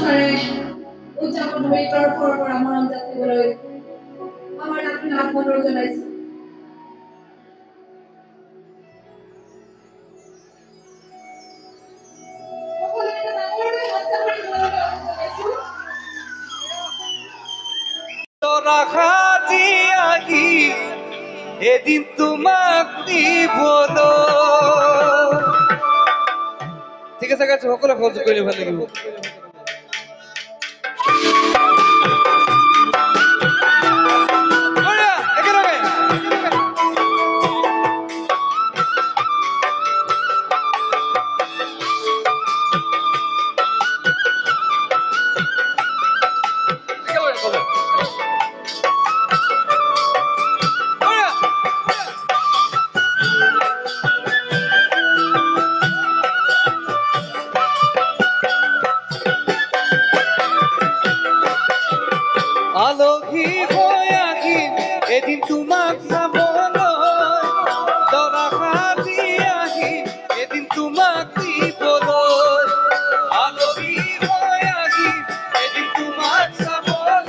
বছৰে উদযাপন কৰি তৰফৰ পৰা মৰম যাচিবলৈ আমাৰ অনুৰোধ জনাইছো। এদিন তোমাক নিবল। ঠিক আছে গাইছো, সকলে সহযোগ কৰিলে ভাল লাগিব। আলহী হৈ আহিম এদিন তোমাক চাবলৈ, দৰা সাজি আহিম এদিন তোমাক দিবলৈ। আলহী হৈ আহিম এদিন তোমাক চাবলৈ,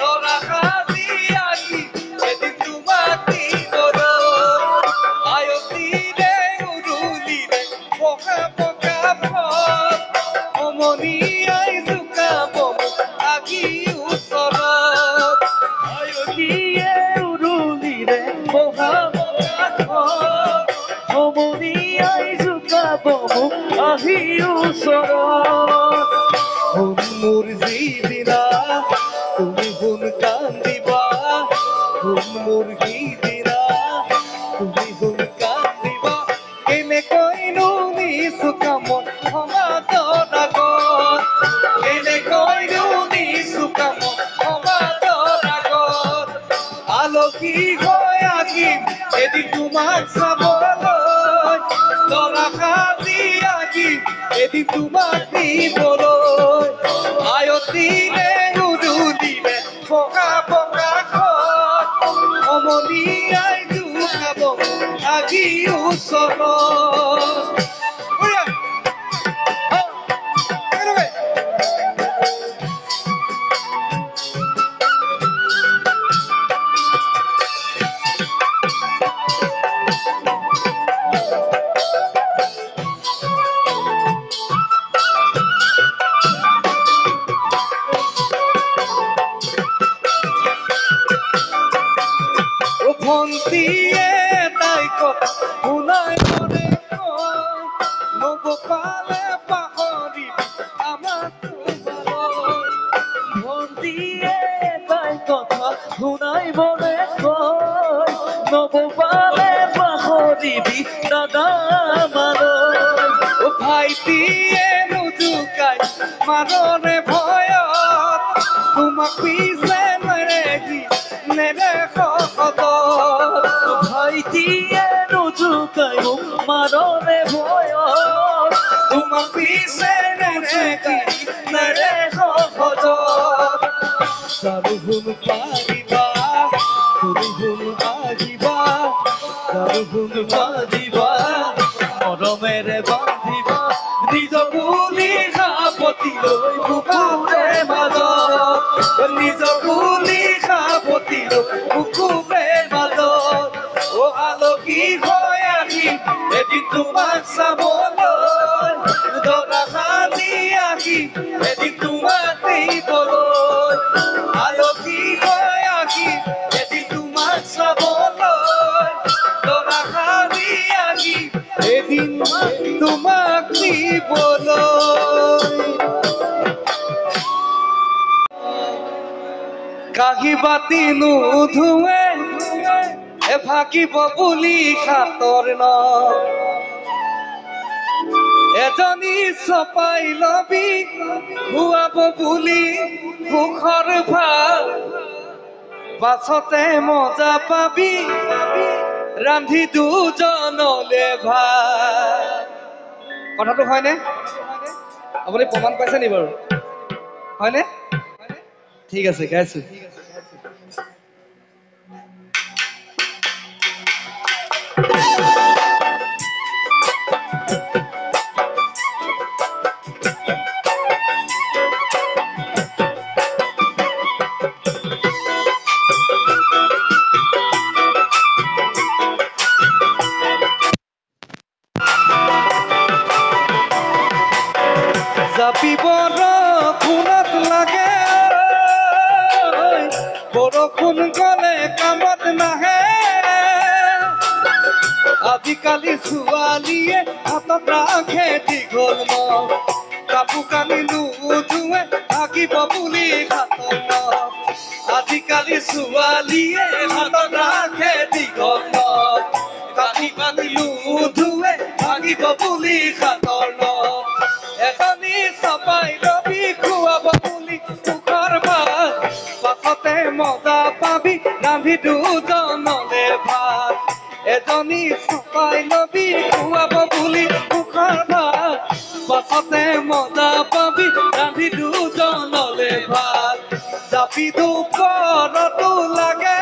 দৰা সাজি আহিম এদিন তোমাক দিবলৈ। আয়তিৰে উৰুলিৰে পকা পকা ফল, সমনীয়াই জোকাব মোক আগি ওচৰত। আয়তিয়ে উৰুলিৰে পকা পকা ফল, সমনীয়াই জোকাব মোক আহি ওচৰত। শুন মোৰ যিদিনা তুমি শুন কান্দিবা, শুন মোৰ সিদিনা তুমি শুন কান্দিবা। কেনেকৈনো নিছো কামত সমাজৰ আগত, কেনেকৈনো নিছো কামত সমাজৰ আগত। আলহী হৈ আহিম এদিন তোমাক চাবলৈ, দৰা সাজি আহিম এদিন তোমাক নিবলৈ। আয়তিৰে উৰুলিৰে পকা পকা ফল, সমনীয়াই জোকাব আগি ওচৰত। ভন্তিয়ে তাই কথা শুনাই মনে কয়, নবপালে পাহৰিবি আমাক তোমালৈ। ভন্তিয়ে তাই কথা শুনাই মনে কয়, নবপালে পাহৰিবি দাদা আমালৈ। ভাইটিয়ে নুজুকাই মাৰৰে ভয়ত, তোমাক পিছে নেৰেখি নেদেখ সদত। ভাইটিয়ে নুজুকাই মোক মাৰৰে ভয়ত, তোমাক পিছে নেদেখি নেদেখ সদত। চাৰুহুন পাৰিবা তুৰুহুন আহিবা, চাৰুহুন পাৰিবা মৰমেৰে বান্ধিবা, নিজ বুলি সাপতি লৈ বুকুৰে মাজত, নিজ বুলি সাপতি লৈ বুকুৰে মাজত। অ আলহী হৈ আহিম এদিন তোমাক চাবলৈ, দৰা সাজি আহিম এদিন তোমাক দিবলৈ। আলহী হৈ আহিম এদিন তোমাক চাবলৈ, দৰা সাজি আহিম এদিন তোমাক দিবলৈ। কাঁহী বাতি নুধুৱে ভাগিব বুলি খাতৰ ন, এজনী চপাই লবি খুৱাব বুলি সুখৰ ভাত, পাছতে মজা পাবি ৰান্ধি দুজনলে ভাত। কথাটো হয়নে? আপুনি প্ৰমাণ পাইছে নি বাৰু? হয়নে? ঠিক আছে গাইছো। জাপি বৰষুণত লাগে বৰষুণ গলে কামত নাহে আজিকালি ছোৱালীয়ে হাতত ৰাখে দীঘল নখ কাপোৰ কানি নুধুৱে থাকিব বুলি ঘাটত নখ আজিকালি ছোৱালীয়ে হাতত ৰাখে দীঘল নখ কাপোৰ কানি নুধুৱে থাকিব বুলি ঘাটৰ নখ এজনী চপাই লবি খুৱাব বুলি মুখৰ ভাত পাছতে মজা পাবি ৰান্ধি দুজনলে ভাত এজনী চপাই লবি খুৱাব বুলি মুখৰ ভাত পাছতে মজা পাবি ৰান্ধি দুজনলে ভাত জাপি দুপৰতো লাগে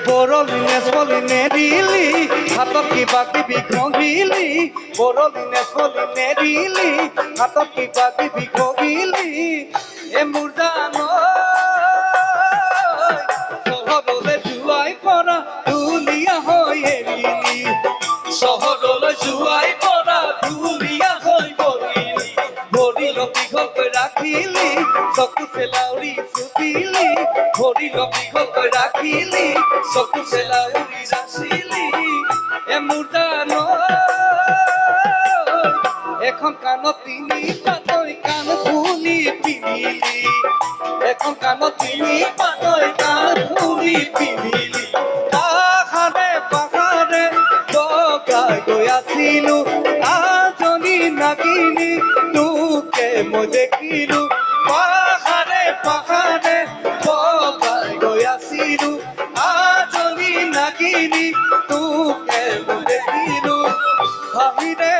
বৰলিনে চলিনে দিলি হাতত কিবা কিবি ঘঁহিলি বৰলিনে চলিনে দিলি হাতত কিবা কিবি ঘঁহিলি মোৰ জান চহৰলৈ যোৱাই পৰা ধুনীয়া হৈ এৰিলি চহৰলৈ যোৱাই পৰা ধুনীয়া হৈ পৰিলি ভৰি দীঘলকৈ ৰাখিলি চকু চেলাউৰি চুপিলি ভৰি দীঘলকৈ ৰাখিলি চকু চেলাউৰি ৰাখিলি মোৰ জান এখন কাণত তিনি পাতৈ কাণ ফুলি পিন্ধিলি এখন কাণত তিনি পাতৈ কাণ ফুলি পিন্ধিলি পাহাৰে পাহাৰে বগাই গৈ আছিলো আজনী নাগিনী তোকে মই দেখিলো পাহাৰে পাহাৰে বগাই গৈ আছিলো আজনী নাগিনী তোকে মই দেখিলো ভাবিৰে